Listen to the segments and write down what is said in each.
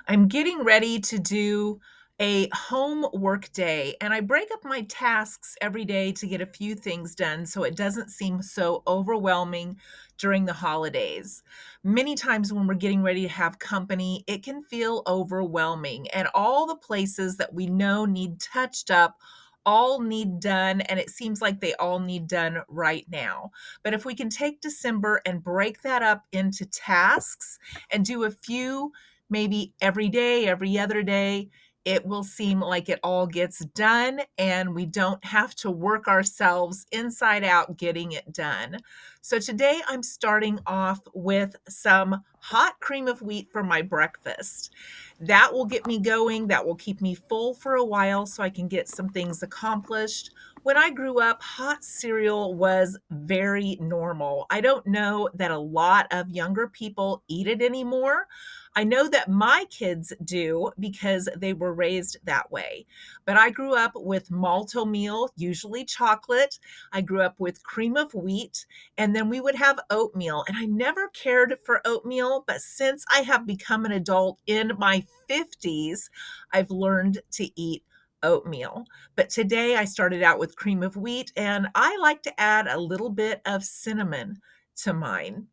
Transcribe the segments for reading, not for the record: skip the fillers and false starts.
I'm getting ready to do a home work day, and I break up my tasks every day to get a few things done so it doesn't seem so overwhelming during the holidays. Many times when we're getting ready to have company, it can feel overwhelming, and all the places that we know need touched up all need done, and it seems like they all need done right now. But if we can take December and break that up into tasks and do a few maybe every day, every other day, it will seem like it all gets done and we don't have to work ourselves inside out getting it done. So today I'm starting off with some hot cream of wheat for my breakfast. That will get me going, that will keep me full for a while so I can get some things accomplished. When I grew up, hot cereal was very normal. I don't know that a lot of younger people eat it anymore. I know that my kids do because they were raised that way. But I grew up with malto meal, usually chocolate. I grew up with cream of wheat, and then we would have oatmeal. And I never cared for oatmeal, but since I have become an adult in my 50s, I've learned to eat oatmeal. But today I started out with cream of wheat, and I like to add a little bit of cinnamon to mine.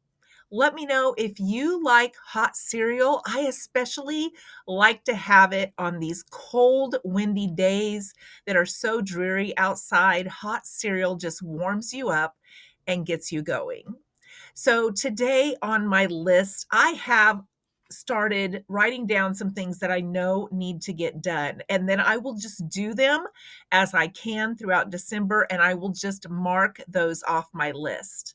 Let me know if you like hot cereal. I especially like to have it on these cold, windy days that are so dreary outside. Hot cereal just warms you up and gets you going. So today on my list, I have started writing down some things that I know need to get done. And then I will just do them as I can throughout December, and I will just mark those off my list.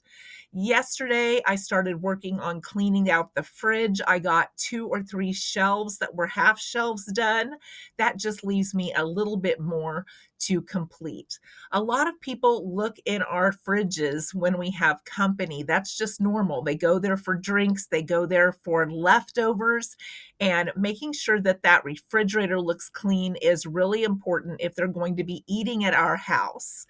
Yesterday, I started working on cleaning out the fridge. I got 2 or 3 shelves that were half shelves done. That just leaves me a little bit more to complete. A lot of people look in our fridges when we have company. That's just normal. They go there for drinks, they go there for leftovers, and making sure that that refrigerator looks clean is really important if they're going to be eating at our house.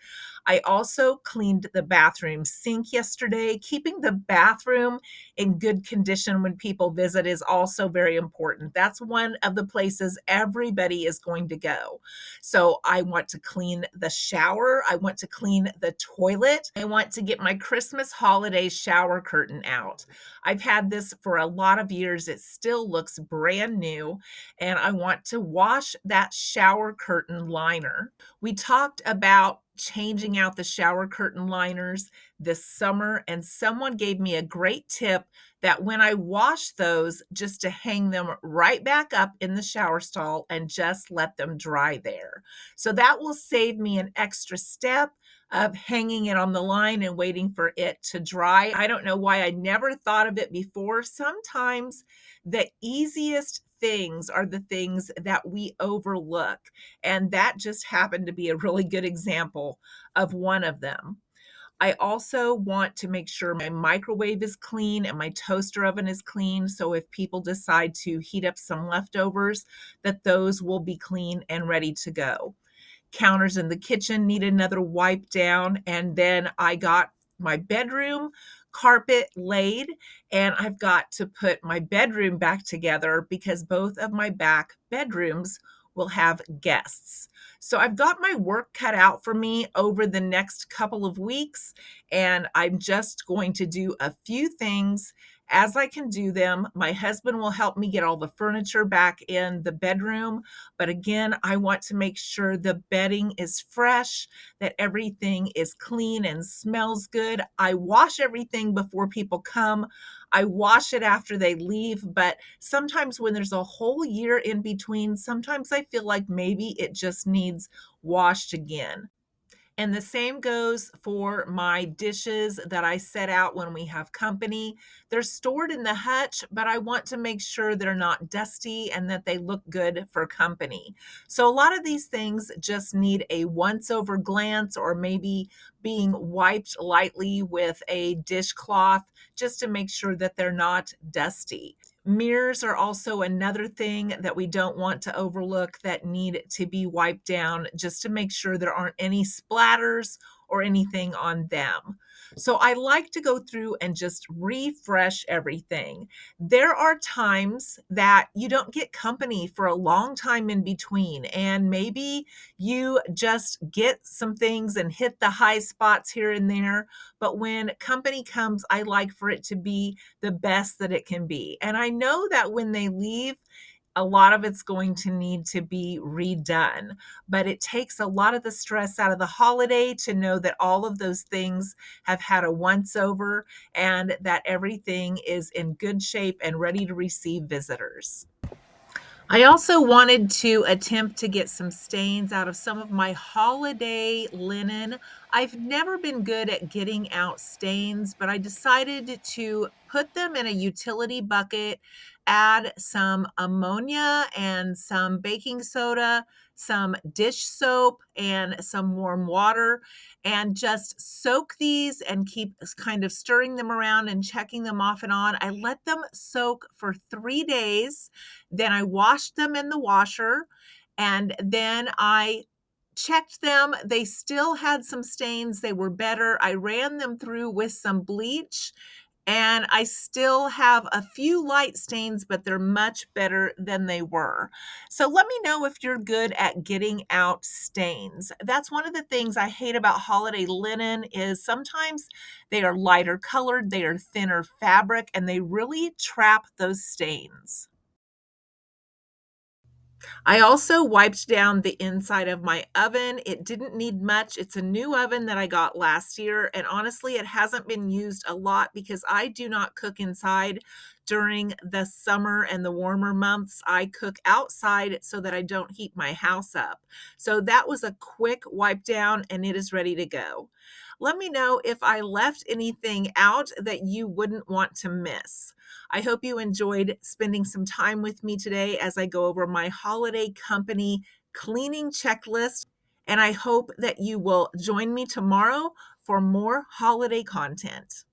I also cleaned the bathroom sink yesterday. Keeping the bathroom in good condition when people visit is also very important. That's one of the places everybody is going to go. So I want to clean the shower. I want to clean the toilet. I want to get my Christmas holiday shower curtain out. I've had this for a lot of years. It still looks brand new, and I want to wash that shower curtain liner. We talked about changing out the shower curtain liners this summer, and someone gave me a great tip that when I wash those, just to hang them right back up in the shower stall and just let them dry there. So that will save me an extra step of hanging it on the line and waiting for it to dry. I don't know why I never thought of it before. Sometimes the easiest things are the things that we overlook. And that just happened to be a really good example of one of them. I also want to make sure my microwave is clean and my toaster oven is clean. So if people decide to heat up some leftovers, that those will be clean and ready to go. Counters in the kitchen need another wipe down. And then I got my bedroom carpet laid, and I've got to put my bedroom back together because both of my back bedrooms will have guests. So I've got my work cut out for me over the next couple of weeks, and I'm just going to do a few things as I can do them. My husband will help me get all the furniture back in the bedroom. But again, I want to make sure the bedding is fresh, that everything is clean and smells good. I wash everything before people come. I wash it after they leave. But sometimes when there's a whole year in between, sometimes I feel like maybe it just needs washed again. And the same goes for my dishes that I set out when we have company. They're stored in the hutch, but I want to make sure they're not dusty and that they look good for company. So a lot of these things just need a once over glance or maybe being wiped lightly with a dishcloth just to make sure that they're not dusty. Mirrors are also another thing that we don't want to overlook that need to be wiped down just to make sure there aren't any splatters or anything on them. So I like to go through and just refresh everything. There are times that you don't get company for a long time in between, and maybe you just get some things and hit the high spots here and there. But when company comes, I like for it to be the best that it can be. And I know that when they leave, a lot of it's going to need to be redone, but it takes a lot of the stress out of the holiday to know that all of those things have had a once over and that everything is in good shape and ready to receive visitors. I also wanted to attempt to get some stains out of some of my holiday linen. I've never been good at getting out stains, but I decided to put them in a utility bucket, add some ammonia and some baking soda, some dish soap, and some warm water, and just soak these and keep kind of stirring them around and checking them off and on. I let them soak for 3 days, then I washed them in the washer, and then I checked them. They still had some stains. They were better. I ran them through with some bleach, and I still have a few light stains, but they're much better than they were. So let me know if you're good at getting out stains. That's one of the things I hate about holiday linen is sometimes they are lighter colored, they are thinner fabric, and they really trap those stains. I also wiped down the inside of my oven. It didn't need much. It's a new oven that I got last year, and honestly, it hasn't been used a lot because I do not cook inside during the summer and the warmer months. I cook outside so that I don't heat my house up. So that was a quick wipe down, and it is ready to go. Let me know if I left anything out that you wouldn't want to miss. I hope you enjoyed spending some time with me today as I go over my holiday company cleaning checklist. And I hope that you will join me tomorrow for more holiday content.